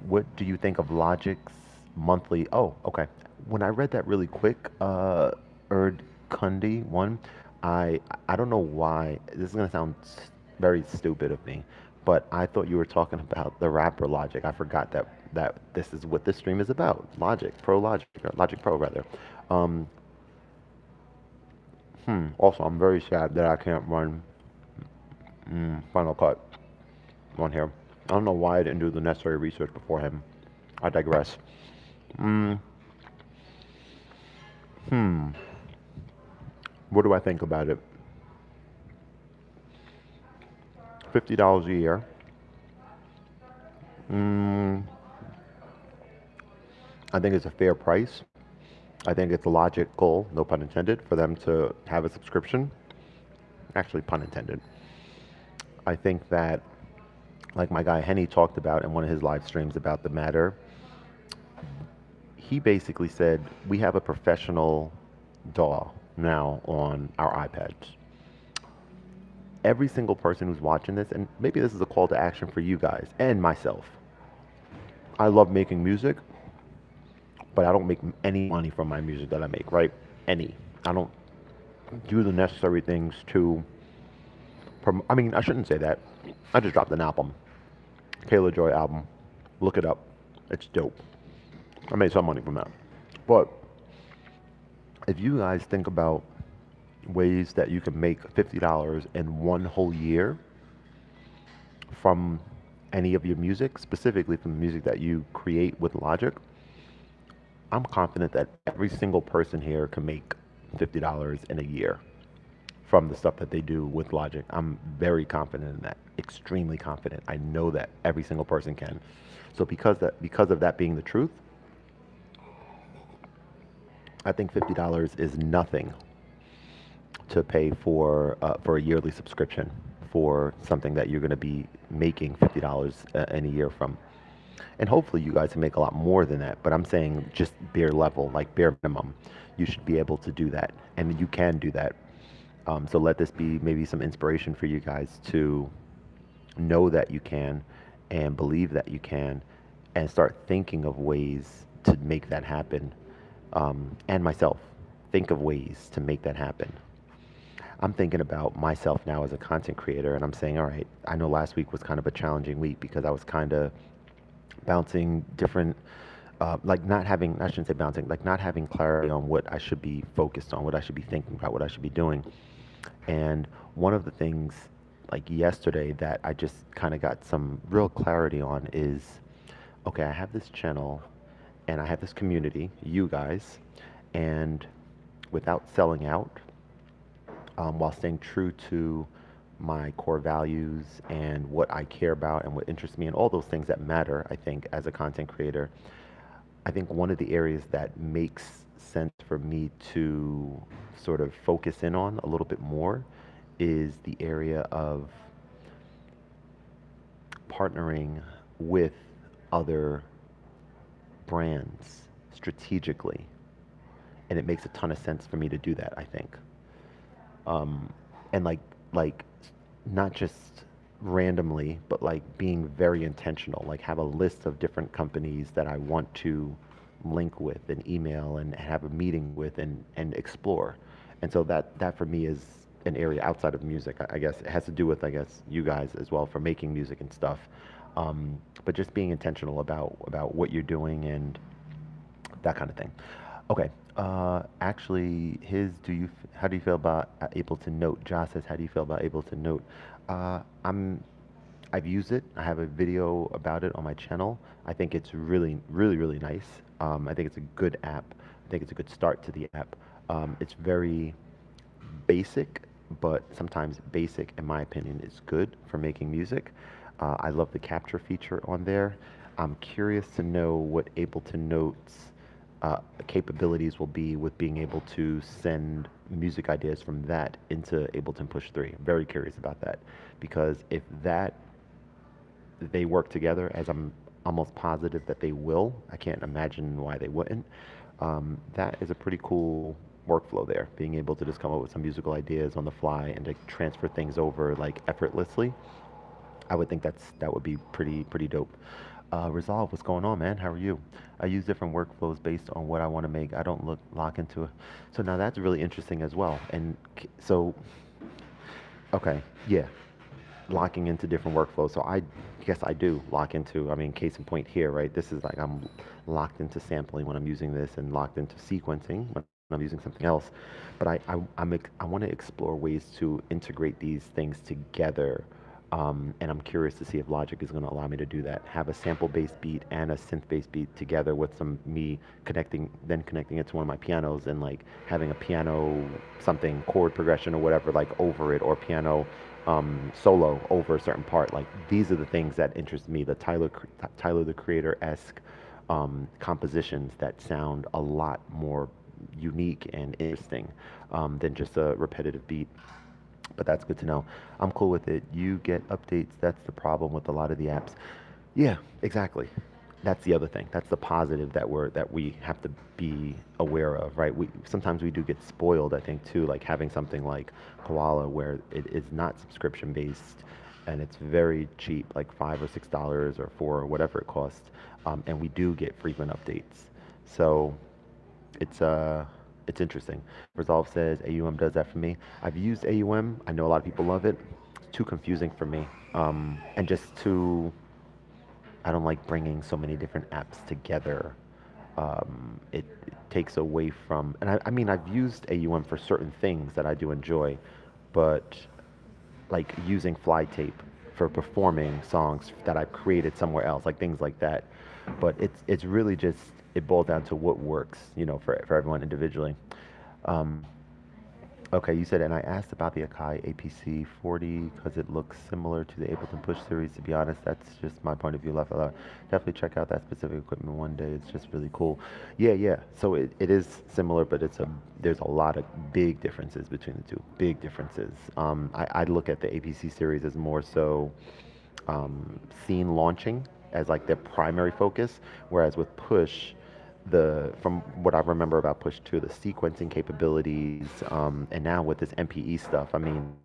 What do you think of Logic's monthly? Oh, okay. When I read that really quick, Erd Kundi one, I don't know why. This is gonna sound very stupid of me, but I thought you were talking about the rapper Logic. I forgot that this is what this stream is about. Logic Pro rather. Um, Also, I'm very sad that I can't run Final Cut on here. I don't know why I didn't do the necessary research beforehand. I digress. Mm, hmm. What do I think about it? $50 a year. Mm, I think it's a fair price. I think it's logical, no pun intended, for them to have a subscription. Actually, pun intended. I think that, like my guy Henny talked about in one of his live streams about the matter, he basically said we have a professional DAW now on our iPads. Every single person who's watching this, and maybe this is a call to action for you guys and myself. I love making music, but I don't make any money from my music that I make, right? Any. I don't do the necessary things to. I mean, I shouldn't say that. I just dropped an album, Kayla Joy album. Look it up. It's dope. I made some money from that. But if you guys think about ways that you can make $50 in one whole year from any of your music, specifically from the music that you create with Logic, I'm confident that every single person here can make $50 in a year from the stuff that they do with Logic. I'm very confident in that, extremely confident. I know that every single person can. So because of that being the truth, I think $50 is nothing to pay for a yearly subscription for something that you're going to be making $50 in a year from. And hopefully you guys can make a lot more than that. But I'm saying just bare level, like bare minimum, you should be able to do that, and you can do that. So let this be maybe some inspiration for you guys to know that you can, and believe that you can, and start thinking of ways to make that happen. And myself, think of ways to make that happen. I'm thinking about myself now as a content creator, and I'm saying, all right, I know last week was kind of a challenging week because I was kind of bouncing different, like not having, I shouldn't say bouncing, like not having clarity on what I should be focused on, what I should be thinking about, what I should be doing. And one of the things, like yesterday, that I just kind of got some real clarity on is, okay, I have this channel and I have this community, you guys, and without selling out, while staying true to my core values and what I care about and what interests me and all those things that matter, I think, as a content creator. I think one of the areas that makes sense for me to sort of focus in on a little bit more is the area of partnering with other brands strategically. And it makes a ton of sense for me to do that, I think. um, and like not just randomly, but like being very intentional. Like have a list of different companies that I want to link with and email and have a meeting with and explore. And so that for me is an area outside of music. I guess it has to do with, I guess, you guys as well for making music and stuff. But just being intentional about what you're doing and that kind of thing. Okay. Actually, how do you feel about Ableton Note? Josh says, how do you feel about Ableton Note? Uh, I'm, I've used it. I have a video about it on my channel. I think it's really, really, really nice. I think it's a good app. I think it's a good start to the app. It's very basic, but sometimes basic, in my opinion, is good for making music. I love the capture feature on there. I'm curious to know what Ableton Notes capabilities will be with being able to send music ideas from that into Ableton Push 3. I'm very curious about that because if they work together, as I'm almost positive that they will, I can't imagine why they wouldn't. That is a pretty cool workflow there, being able to just come up with some musical ideas on the fly and to transfer things over like effortlessly. I would think that would be pretty dope. Resolve, what's going on, man? How are you? I use different workflows based on what I want to make. I don't lock into it. So now that's really interesting as well. And so, okay, yeah, locking into different workflows. So I guess I do lock into. I mean, case in point here, right? This is like I'm locked into sampling when I'm using this, and locked into sequencing when I'm using something else. But I want to explore ways to integrate these things together, and I'm curious to see if Logic is going to allow me to do that. Have a sample-based beat and a synth-based beat together with some me connecting it to one of my pianos and like having a piano something chord progression or whatever like over it, or piano solo over a certain part. Like these are the things that interest me. The Tyler the Creator esque compositions that sound a lot more unique and interesting than just a repetitive beat. But that's good to know. I'm cool with it. You get updates. That's the problem with a lot of the apps. Yeah, exactly. That's the other thing. That's the positive that we have to be aware of, right? We sometimes we do get spoiled, I think, too, like having something like Koala where it is not subscription based and it's very cheap, like $5 or $6 or four or whatever it costs, and we do get frequent updates. So it's it's interesting. Resolve says AUM does that for me. I've used AUM. I know a lot of people love it. It's too confusing for me, and just too. I don't like bringing so many different apps together. It takes away from, and I mean, I've used AUM for certain things that I do enjoy, but like using fly tape for performing songs that I've created somewhere else, like things like that. But it's really just it boils down to what works, for everyone individually. Um, Okay, you said, and I asked about the Akai APC 40 because it looks similar to the Ableton Push series. To be honest, that's just my point of view. Left alone. Definitely check out that specific equipment one day. It's just really cool. Yeah, yeah. So it is similar, but there's a lot of big differences between the two. Big differences. I look at the APC series as more so scene launching as like their primary focus, whereas with Push, from what I remember about Push 2, the sequencing capabilities, and now with this MPE stuff, I mean,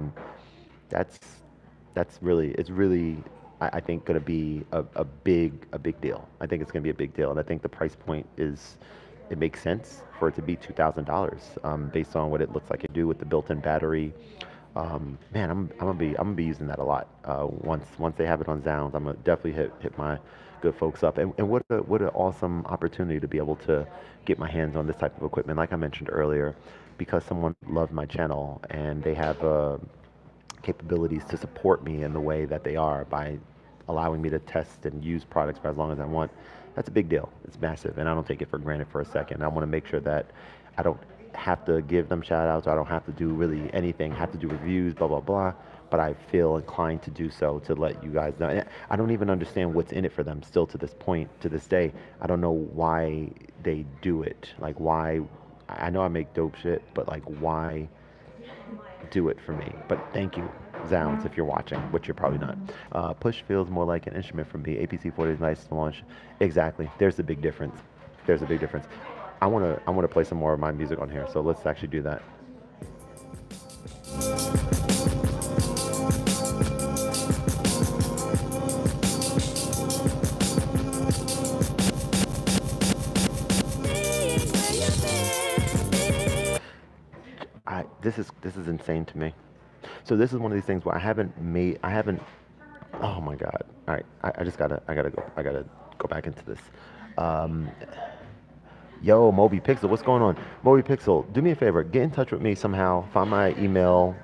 that's it's really I think going to be a big deal. I think it's going to be a big deal, and I think the price point it makes sense for it to be $2,000 based on what it looks like it do with the built-in battery. Man, I'm gonna be using that a lot. Once they have it on Zounds, I'm gonna definitely hit my good folks up. And what an awesome opportunity to be able to get my hands on this type of equipment. Like I mentioned earlier, because someone loved my channel and they have capabilities to support me in the way that they are by allowing me to test and use products for as long as I want. That's a big deal. It's massive, and I don't take it for granted for a second. I want to make sure that I don't have to give them shout outs. I don't have to do really anything, have to do reviews, blah, blah, blah. But I feel inclined to do so to let you guys know. And I don't even understand what's in it for them still to this point, to this day. I don't know why they do it. Like, why? I know I make dope shit, but like, why do it for me? But thank you, Zounds, if you're watching, which you're probably not. Push feels more like an instrument for me. APC 40 is nice to launch. Exactly. There's the big difference. There's a big difference. I wanna play some more of my music on here, so let's actually do that. This is insane to me. So this is one of these things where I haven't. Oh my God! All right, I gotta go back into this. Um, Yo, Moby Pixel, what's going on? Moby Pixel, do me a favor, get in touch with me somehow. Find my email.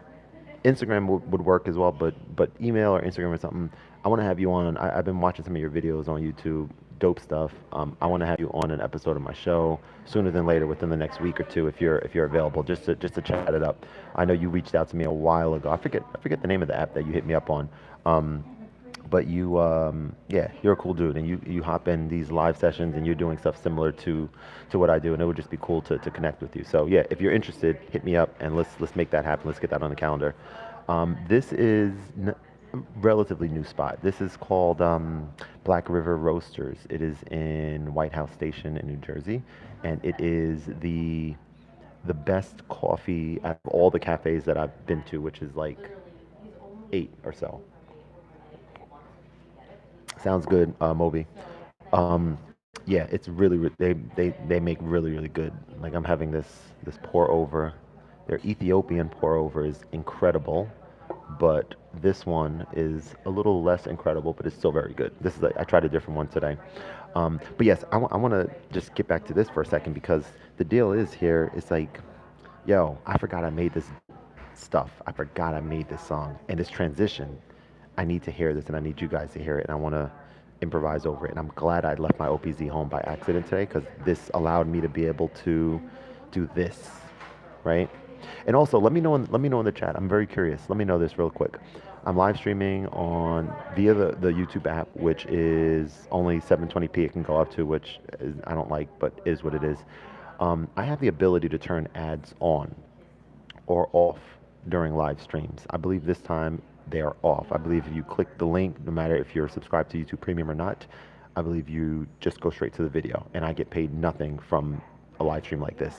Instagram would work as well, but email or Instagram or something. I want to have you on. I've been watching some of your videos on YouTube, dope stuff. I want to have you on an episode of my show sooner than later, within the next week or two, if you're available, just to chat it up. I know you reached out to me a while ago. I forget the name of the app that you hit me up on. Um, but you, yeah, you're a cool dude, and you hop in these live sessions, and you're doing stuff similar to what I do, and it would just be cool to connect with you. So yeah, if you're interested, hit me up, and let's make that happen. Let's get that on the calendar. This is relatively new spot. This is called Black River Roasters. It is in White House Station in New Jersey, and it is the best coffee at all the cafes that I've been to, which is like 8 or so. Sounds good, Moby. Um, yeah, it's really they make really good. Like, I'm having this pour over. Their Ethiopian pour over is incredible, but this one is a little less incredible, but it's still very good. This is I tried a different one today. But yes, I want to just get back to this for a second, because the deal is here. It's like, yo, I forgot I made this stuff. I forgot I made this song, and this transition. I need to hear this, and I need you guys to hear it, and I want to improvise over it. And I'm glad I left my OPZ home by accident today, because this allowed me to be able to do this, right? And also, let me know in the chat. I'm very curious. Let me know this real quick. I'm live streaming on via the YouTube app, which is only 720p it can go up to, which I don't like, but is what it is. I have the ability to turn ads on or off during live streams. I believe this time they are off. I believe if you click the link, no matter if you're subscribed to YouTube Premium or not, I believe you just go straight to the video, and I get paid nothing from a live stream like this.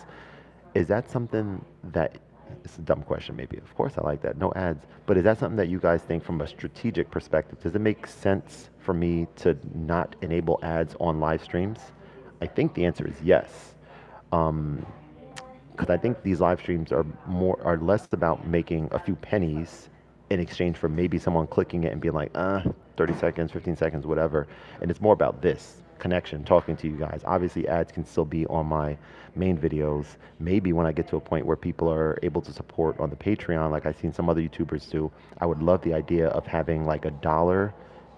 Is that something that, it's a dumb question maybe, of course I like that, no ads, but is that something that you guys think from a strategic perspective? Does it make sense for me to not enable ads on live streams? I think the answer is yes. Because I think these live streams are less about making a few pennies in exchange for maybe someone clicking it and being like, 30 seconds, 15 seconds, whatever. And it's more about this connection, talking to you guys. Obviously, ads can still be on my main videos. Maybe when I get to a point where people are able to support on the Patreon, like I've seen some other YouTubers do, I would love the idea of having like $1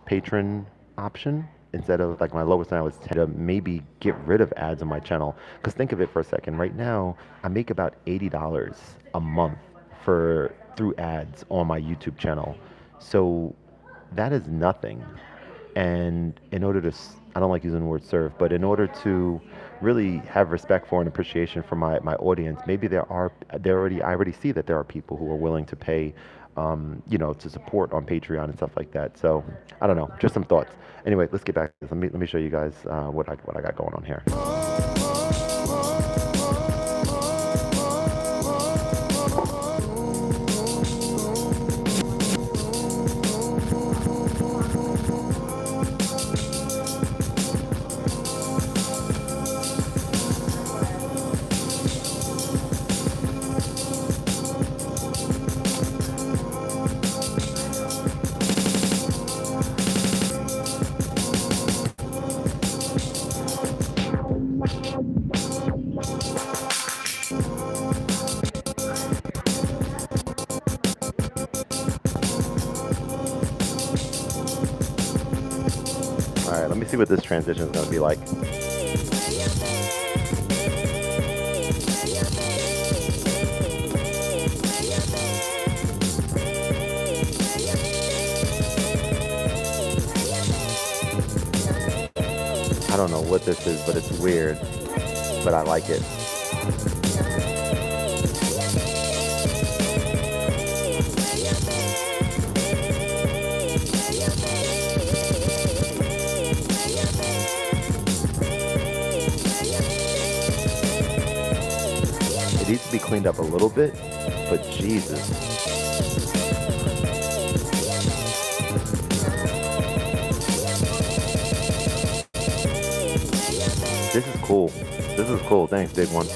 patron option instead of like my lowest now is 10, to maybe get rid of ads on my channel. Because think of it for a second. Right now, I make about $80 a month through ads on my YouTube channel. So that is nothing. And in order to, I don't like using the word serve, but in order to really have respect for and appreciation for my audience, maybe I already see that there are people who are willing to pay, to support on Patreon and stuff like that. So I don't know, just some thoughts. Anyway, let's get back to this. Let me show you guys what I got going on here. All right, let me see what this transition is going to be like. I don't know what this is, but it's weird, but I like it. It needs to be cleaned up a little bit, but Jesus. This is cool. This is cool. Thanks, big one.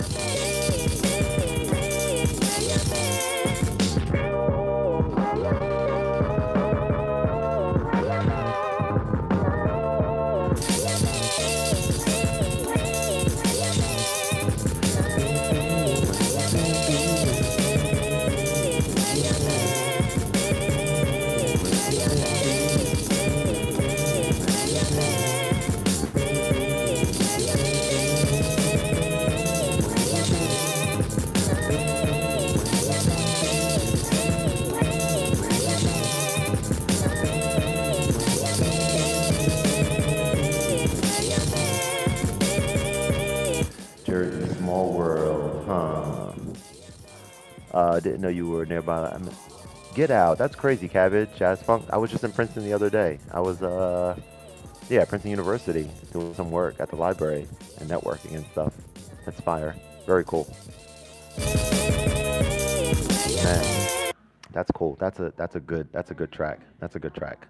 Jersey, small world, huh? Didn't know you were nearby. Get out. That's crazy, Cabbage. Jazz Funk. I was just in Princeton the other day. I was, yeah, Princeton University, doing some work at the library and networking and stuff. That's fire. Very cool. Man, that's cool. That's a good track. That's a good track.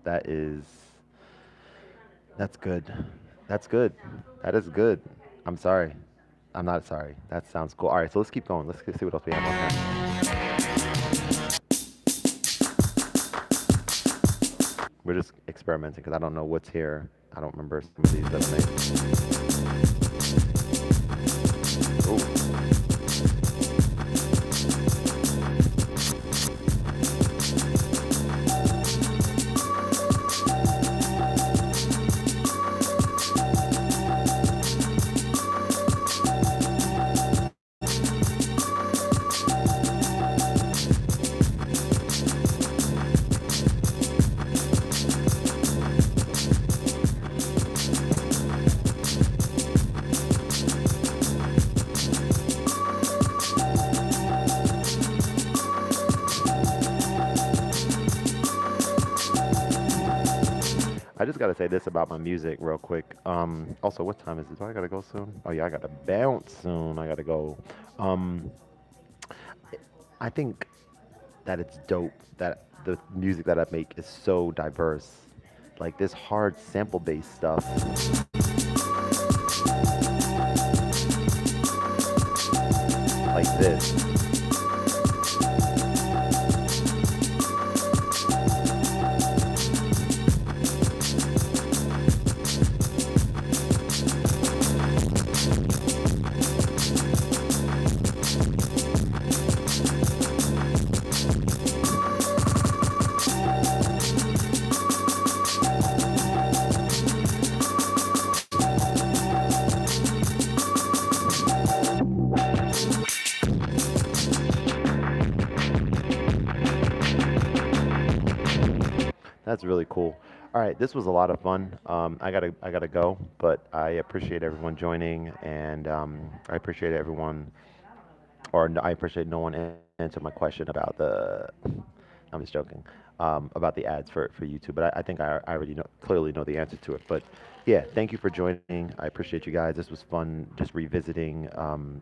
That is that's good. That's good. That is good. I'm sorry. I'm not sorry. That sounds cool. All right, so let's keep going. Let's see what else we have on here. We're just experimenting because I don't know what's here. I don't remember some of these that I made. Ooh. I just gotta say this about my music real quick. Also, what time is it? Do I gotta go soon? Oh yeah, I gotta bounce soon. I gotta go. Um, I think that it's dope that the music that I make is so diverse. Like this hard sample-based stuff, like this. That's really cool. All right, this was a lot of fun. I gotta go, but I appreciate everyone joining, and I appreciate everyone, I appreciate no one answered my question about the. I'm just joking. About the ads for YouTube, but I think I already clearly know the answer to it. But yeah, thank you for joining. I appreciate you guys. This was fun, just revisiting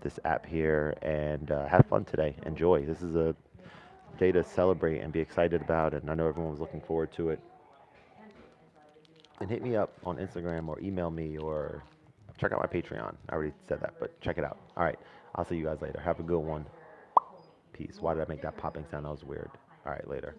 this app here, and have fun today. Enjoy. This is a day to celebrate and be excited about, and I know everyone was looking forward to it. And hit me up on Instagram or email me or check out my Patreon. I already said that, but check it out. All right. I'll see you guys later. Have a good one. Peace. Why did I make that popping sound? That was weird. All right. Later.